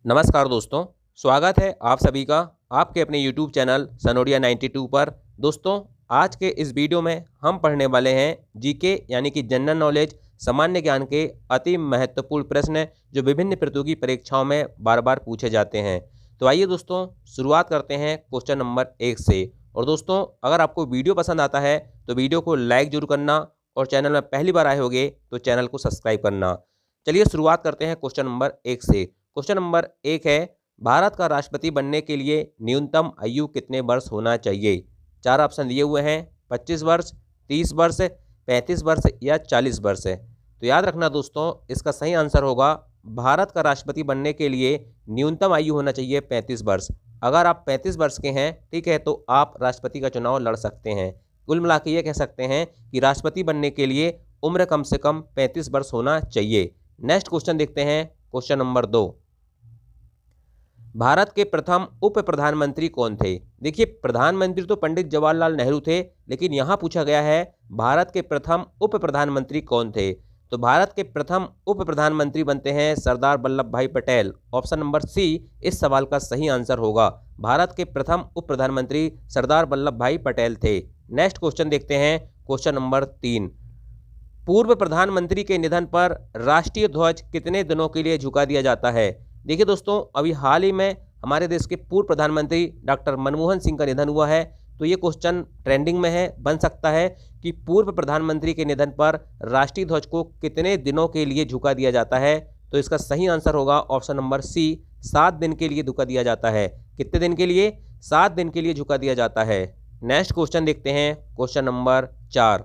नमस्कार दोस्तों, स्वागत है आप सभी का आपके अपने YouTube चैनल सनोडिया 92 पर। दोस्तों, आज के इस वीडियो में हम पढ़ने वाले हैं जीके यानी कि जनरल नॉलेज सामान्य ज्ञान के अति महत्वपूर्ण प्रश्न जो विभिन्न प्रतियोगी परीक्षाओं में बार बार पूछे जाते हैं। तो आइए दोस्तों, शुरुआत करते हैं क्वेश्चन नंबर 1 से। और दोस्तों, अगर आपको वीडियो पसंद आता है तो वीडियो को लाइक जरूर करना और चैनल में पहली बार आए होगे तो चैनल को सब्सक्राइब करना। चलिए शुरुआत करते हैं क्वेश्चन नंबर 1 से। क्वेश्चन नंबर 1 है, भारत का राष्ट्रपति बनने के लिए न्यूनतम आयु कितने वर्ष होना चाहिए? 4 ऑप्शन दिए हुए हैं, 25 वर्ष, 30 वर्ष, 35 वर्ष या 40 वर्ष। तो याद रखना दोस्तों, इसका सही आंसर होगा भारत का राष्ट्रपति बनने के लिए न्यूनतम आयु होना चाहिए 35 वर्ष। अगर आप 35 वर्ष के हैं, ठीक है, तो आप राष्ट्रपति का चुनाव लड़ सकते हैं। कुल मिला के ये कह सकते हैं कि राष्ट्रपति बनने के लिए उम्र कम से कम 35 वर्ष होना चाहिए। नेक्स्ट क्वेश्चन देखते हैं, क्वेश्चन नंबर 2। भारत के प्रथम उप प्रधानमंत्री कौन थे? देखिए, प्रधानमंत्री तो पंडित जवाहरलाल नेहरू थे, लेकिन यहां पूछा गया है भारत के प्रथम उप प्रधानमंत्री कौन थे। तो भारत के प्रथम उप प्रधानमंत्री बनते हैं सरदार वल्लभ भाई पटेल। ऑप्शन नंबर सी इस सवाल का सही आंसर होगा। भारत के प्रथम उप प्रधानमंत्री सरदार वल्लभ भाई पटेल थे। नेक्स्ट क्वेश्चन देखते हैं, क्वेश्चन नंबर 3। पूर्व प्रधानमंत्री के निधन पर राष्ट्रीय ध्वज कितने दिनों के लिए झुका दिया जाता है? देखिए दोस्तों, अभी हाल ही में हमारे देश के पूर्व प्रधानमंत्री डॉक्टर मनमोहन सिंह का निधन हुआ है। तो ये क्वेश्चन ट्रेंडिंग में है, बन सकता है कि पूर्व प्रधानमंत्री के निधन पर राष्ट्रीय ध्वज को कितने दिनों के लिए झुका दिया जाता है? तो इसका सही आंसर होगा ऑप्शन नंबर सी, 7 दिन के लिए झुका दिया जाता है। कितने दिन के लिए? 7 दिन के लिए झुका दिया जाता है। नेक्स्ट क्वेश्चन देखते हैं, क्वेश्चन नंबर 4।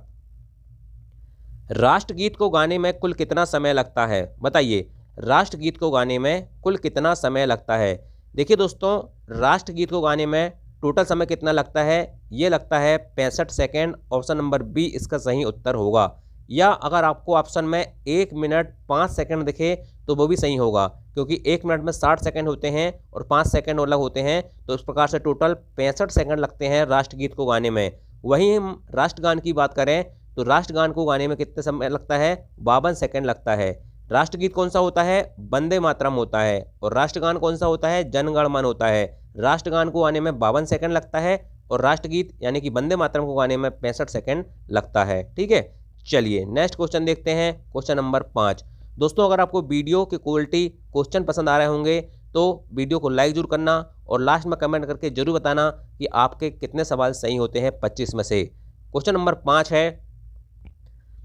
राष्ट्रगीत को गाने में कुल कितना समय लगता है? बताइए, राष्ट्रगीत को गाने में कुल कितना समय लगता है? देखिए दोस्तों, राष्ट्रगीत को गाने में टोटल समय कितना लगता है? ये लगता है 65 सेकेंड। ऑप्शन नंबर बी इसका सही उत्तर होगा। या अगर आपको ऑप्शन में 1 मिनट 5 सेकेंड दिखे तो वो भी सही होगा, क्योंकि 1 मिनट में 60 सेकेंड होते हैं और 5 सेकेंड अलग होते हैं। तो इस प्रकार से टोटल 65 सेकेंड लगते हैं राष्ट्रगीत को गाने में। वहीं हम राष्ट्रगान की बात करें तो राष्ट्रगान को गाने में कितने समय लगता है? 52 सेकेंड लगता है। राष्ट्रगीत कौन सा होता है? वंदे मातरम होता है। और राष्ट्रगान कौन सा होता है? जन गण मन होता है। राष्ट्रगान को गाने में 52 सेकेंड लगता है और राष्ट्रगीत यानी कि वंदे मातरम को गाने में 65 सेकेंड लगता है। ठीक है, चलिए नेक्स्ट क्वेश्चन देखते हैं, क्वेश्चन नंबर 5। दोस्तों, अगर आपको वीडियो की क्वालिटी क्वेश्चन पसंद आ रहे होंगे तो वीडियो को लाइक जरूर करना और लास्ट में कमेंट करके जरूर बताना कि आपके कितने सवाल सही होते हैं 25 में से। क्वेश्चन नंबर 5 है,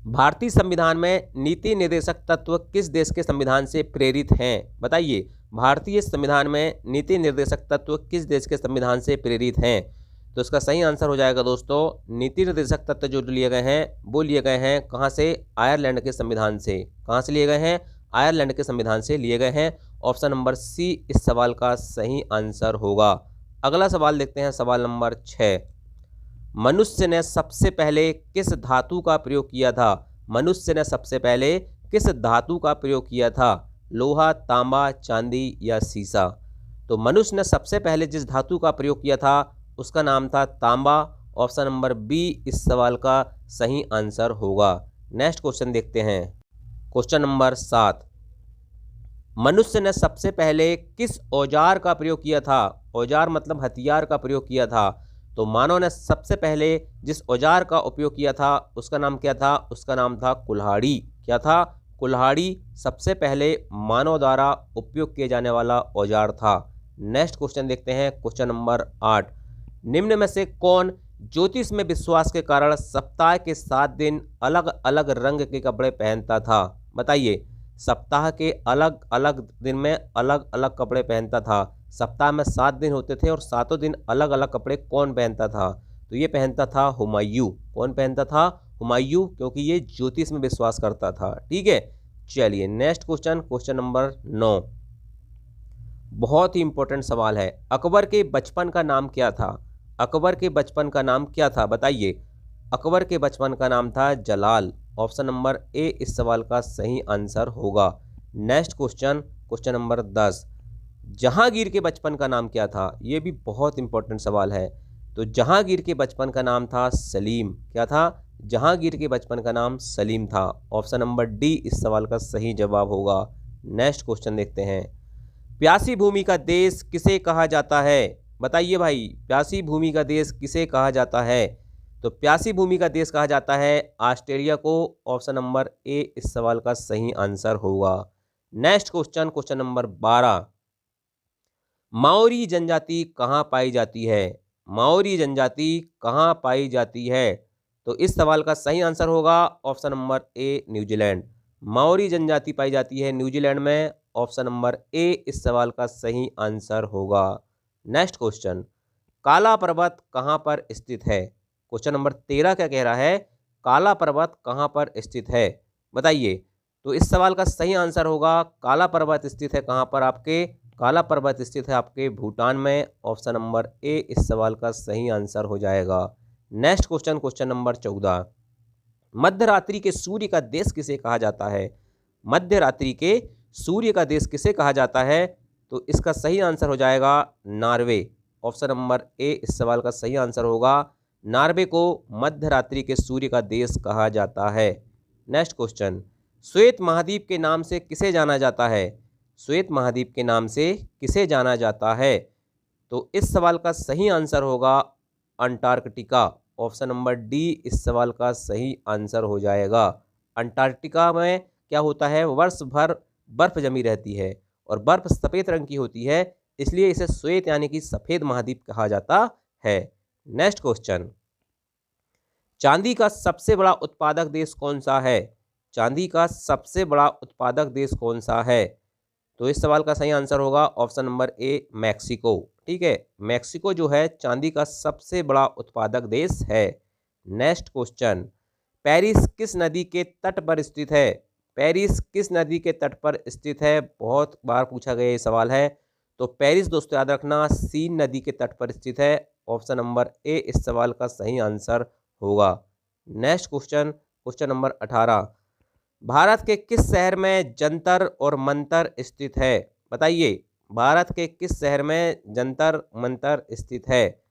भारतीय संविधान में नीति निर्देशक तत्व किस देश के संविधान से प्रेरित हैं? बताइए, भारतीय संविधान में नीति निर्देशक तत्व किस देश के संविधान से प्रेरित हैं? तो इसका सही आंसर हो जाएगा दोस्तों, नीति निर्देशक तत्व जो लिए गए हैं वो लिए गए हैं कहाँ से? आयरलैंड के संविधान से। कहाँ से लिए गए हैं? आयरलैंड के संविधान से लिए गए हैं। ऑप्शन नंबर सी इस सवाल का सही आंसर होगा। अगला सवाल देखते हैं, सवाल नंबर 6। मनुष्य ने सबसे पहले किस धातु का प्रयोग किया था? मनुष्य ने सबसे पहले किस धातु का प्रयोग किया था? लोहा, तांबा, चांदी या सीसा? तो मनुष्य ने सबसे पहले जिस धातु का प्रयोग किया था उसका नाम था तांबा। ऑप्शन नंबर बी इस सवाल का सही आंसर होगा। नेक्स्ट क्वेश्चन देखते हैं, क्वेश्चन नंबर 7। मनुष्य ने सबसे पहले किस औजार का प्रयोग किया था? औजार मतलब हथियार का प्रयोग किया था। तो मानव ने सबसे पहले जिस औजार का उपयोग किया था उसका नाम क्या था? उसका नाम था कुल्हाड़ी। क्या था? कुल्हाड़ी सबसे पहले मानव द्वारा उपयोग किए जाने वाला औजार था। नेक्स्ट क्वेश्चन देखते हैं, क्वेश्चन नंबर 8। निम्न में से कौन ज्योतिष में विश्वास के कारण सप्ताह के 7 दिन अलग अलग रंग के कपड़े पहनता था? बताइए, सप्ताह के अलग अलग दिन में अलग अलग कपड़े पहनता था। सप्ताह में 7 दिन होते थे और 7 दिन अलग अलग कपड़े कौन पहनता था? तो ये पहनता था हुमायूं। कौन पहनता था? हुमायूं, क्योंकि ये ज्योतिष में विश्वास करता था। ठीक है, चलिए नेक्स्ट क्वेश्चन, क्वेश्चन नंबर 9। बहुत ही इंपॉर्टेंट सवाल है। अकबर के बचपन का नाम क्या था? अकबर के बचपन का नाम क्या था? बताइए, अकबर के बचपन का नाम था जलाल। ऑप्शन नंबर ए इस सवाल का सही आंसर होगा। Next question, question number 10। Jahangir के बचपन का नाम क्या था? ये भी बहुत इंपॉर्टेंट सवाल है। तो जहांगीर के बचपन का नाम था सलीम। क्या था? जहांगीर के बचपन का नाम सलीम था। ऑप्शन नंबर डी इस सवाल का सही जवाब होगा। नेक्स्ट क्वेश्चन देखते हैं, प्यासी भूमि का देश किसे कहा जाता है? बताइए भाई, प्यासी भूमि का देश किसे कहा जाता है? तो प्यासी भूमि का देश कहा जाता है ऑस्ट्रेलिया को। ऑप्शन नंबर ए इस सवाल का सही आंसर होगा। Next question, question number 12। Maori जनजाति कहाँ पाई जाती है? माओरी जनजाति कहाँ पाई जाती है? तो इस सवाल का सही आंसर होगा option number A New Zealand. Maori जनजाति पाई जाती है न्यूजीलैंड में। ऑप्शन नंबर ए इस सवाल का सही आंसर होगा। नेक्स्ट क्वेश्चन, काला पर्वत कहाँ पर स्थित है? क्वेश्चन नंबर 13 क्या कह रहा है? काला पर्वत कहाँ पर स्थित है? बताइए। तो इस सवाल का सही आंसर होगा, काला पर्वत स्थित है कहाँ पर आपके? काला पर्वत स्थित है आपके भूटान में। ऑप्शन नंबर ए इस सवाल का सही आंसर हो जाएगा। Next question, question number 14। मध्य रात्रि के सूर्य का देश किसे कहा जाता है? मध्य रात्रि के सूर्य का देश किसे कहा जाता है? तो इसका सही आंसर हो जाएगा नॉर्वे। ऑप्शन नंबर ए इस सवाल का सही आंसर होगा। नॉर्वे को मध्य रात्रि के सूर्य का देश कहा जाता है। नेक्स्ट क्वेश्चन, श्वेत महाद्वीप के नाम से किसे जाना जाता है? श्वेत महाद्वीप के नाम से किसे जाना जाता है? तो इस सवाल का सही आंसर होगा अंटार्कटिका। ऑप्शन नंबर डी इस सवाल का सही आंसर हो जाएगा। अंटार्कटिका में क्या होता है? वर्ष भर बर्फ जमी रहती है और बर्फ सफ़ेद रंग की होती है, इसलिए इसे श्वेत यानी कि सफ़ेद महाद्वीप कहा जाता है। नेक्स्ट क्वेश्चन, चांदी का सबसे बड़ा उत्पादक देश कौन सा है? चांदी का सबसे बड़ा उत्पादक देश कौन सा है? तो इस सवाल का सही आंसर होगा ऑप्शन नंबर ए मैक्सिको। ठीक है, मैक्सिको जो है चांदी का सबसे बड़ा उत्पादक देश है। नेक्स्ट क्वेश्चन, पेरिस किस नदी के तट पर स्थित है? पेरिस किस नदी के तट पर स्थित है? बहुत बार पूछा गया ये सवाल है। तो पेरिस दोस्तों याद रखना सीन नदी के तट पर स्थित है। ऑप्शन नंबर ए इस सवाल का सही आंसर होगा। Next question, question number 18। Bharat के किस शहर में जंतर और मंतर स्थित है? बताइए, भारत के किस शहर में जंतर मंतर स्थित है?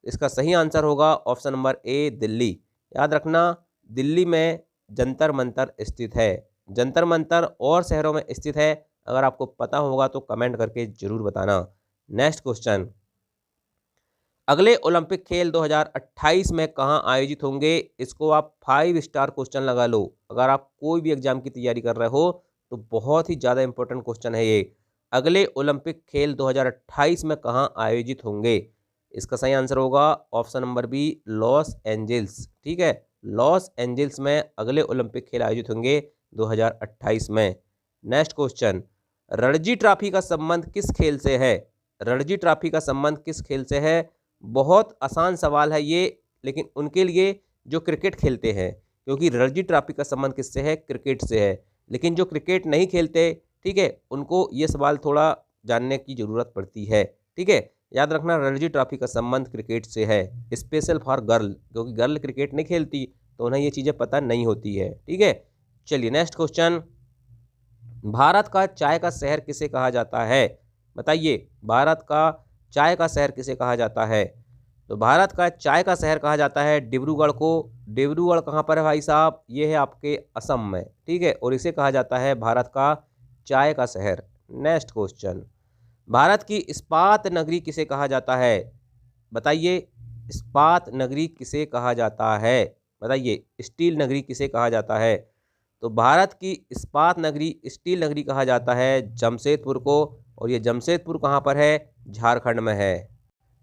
इसका सही आंसर होगा ऑप्शन नंबर ए दिल्ली। याद रखना दिल्ली में जंतर मंतर स्थित है। जंतर मंतर और शहरों में स्थित है, अगर आपको पता होगा तो कमेंट करके जरूर बताना। नेक्स्ट क्वेश्चन, अगले ओलंपिक खेल 2028 में कहाँ आयोजित होंगे? इसको आप 5 स्टार क्वेश्चन लगा लो। अगर आप कोई भी एग्जाम की तैयारी कर रहे हो तो बहुत ही ज़्यादा इंपॉर्टेंट क्वेश्चन है ये। अगले ओलंपिक खेल 2028 में कहाँ आयोजित होंगे? इसका सही आंसर होगा option number B Los Angeles. ठीक है, लॉस एंजल्स में अगले ओलंपिक खेल आयोजित होंगे 2028 में। नेक्स्ट क्वेश्चन, रणजी ट्रॉफी का संबंध किस खेल से है? रणजी ट्रॉफी का संबंध किस खेल से है? बहुत आसान सवाल है ये, लेकिन उनके लिए जो क्रिकेट खेलते हैं, क्योंकि रणजी ट्रॉफी का संबंध किससे है? क्रिकेट से है। लेकिन जो क्रिकेट नहीं खेलते, ठीक है, उनको ये सवाल थोड़ा जानने की ज़रूरत पड़ती है। ठीक है, याद रखना रणजी ट्रॉफी का संबंध क्रिकेट से है, स्पेशल फॉर गर्ल, क्योंकि गर्ल क्रिकेट नहीं खेलती तो उन्हें ये चीज़ें पता नहीं होती है। ठीक है, चलिए नेक्स्ट क्वेश्चन, भारत का चाय का शहर किसे कहा जाता है? बताइए, भारत का चाय का शहर किसे कहा जाता है? तो भारत का चाय का शहर कहा जाता है डिब्रूगढ़ को। डिब्रूगढ़ कहाँ पर है भाई साहब? ये है आपके असम में। ठीक है, और इसे कहा जाता है भारत का चाय का शहर। नेक्स्ट क्वेश्चन, भारत की इस्पात नगरी किसे कहा जाता है? बताइए, इस्पात नगरी किसे कहा जाता है? बताइए, स्टील नगरी किसे कहा जाता है? तो भारत की इस्पात नगरी, स्टील नगरी कहा जाता है जमशेदपुर को, और ये जमशेदपुर कहाँ पर है? झारखंड में है।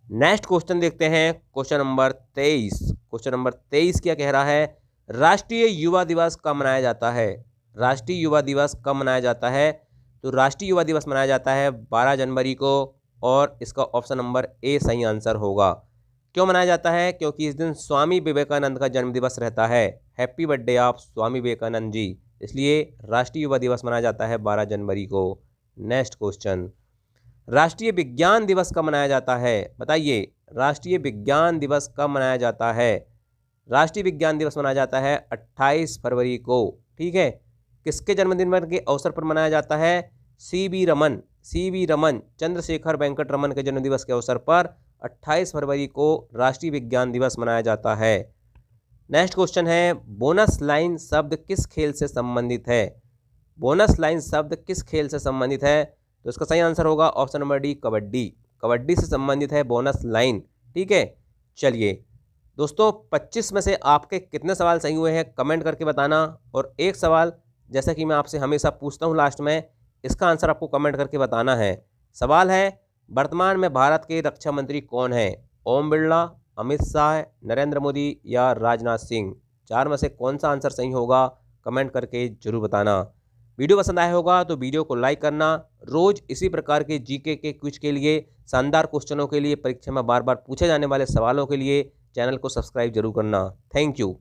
नेक्स्ट क्वेश्चन देखते हैं, क्वेश्चन नंबर 23। क्वेश्चन नंबर 23 क्या कह रहा है? राष्ट्रीय युवा दिवस कब मनाया जाता है? राष्ट्रीय युवा दिवस कब मनाया जाता है? तो राष्ट्रीय युवा दिवस मनाया जाता है 12 जनवरी को, और इसका ऑप्शन नंबर ए सही आंसर होगा। क्यों मनाया जाता है? क्योंकि इस दिन स्वामी विवेकानंद का जन्मदिवस रहता है। हैप्पी बर्थडे आप स्वामी विवेकानंद जी, इसलिए राष्ट्रीय युवा दिवस मनाया जाता है 12 जनवरी को। नेक्स्ट क्वेश्चन, राष्ट्रीय विज्ञान दिवस कब मनाया जाता है? बताइए, राष्ट्रीय विज्ञान दिवस कब मनाया जाता है? राष्ट्रीय विज्ञान दिवस मनाया जाता है 28 फरवरी को। ठीक है, किसके जन्मदिन के अवसर पर मनाया जाता है? सी वी रमन चंद्रशेखर वेंकट रमन के जन्मदिवस के अवसर पर 28 फरवरी को राष्ट्रीय विज्ञान दिवस मनाया जाता है। नेक्स्ट क्वेश्चन है, बोनस लाइन शब्द किस खेल से संबंधित है? बोनस लाइन शब्द किस खेल से संबंधित है? तो इसका सही आंसर होगा option number D, kabaddi. Kabaddi से संबंधित है बोनस लाइन। ठीक है, चलिए दोस्तों 25 में से आपके कितने सवाल सही हुए हैं कमेंट करके बताना। और एक सवाल जैसा कि मैं आपसे हमेशा पूछता हूं लास्ट में, इसका आंसर आपको कमेंट करके बताना है। सवाल है, वर्तमान में भारत के रक्षा मंत्री कौन है? ओम बिरला, अमित शाह, नरेंद्र मोदी या राजनाथ सिंह? 4 में से कौन सा आंसर सही होगा कमेंट करके जरूर बताना। वीडियो पसंद आया होगा तो वीडियो को लाइक करना। रोज इसी प्रकार के जीके के क्विज के लिए, शानदार क्वेश्चनों के लिए, परीक्षा में बार बार पूछे जाने वाले सवालों के लिए चैनल को सब्सक्राइब जरूर करना। Thank you.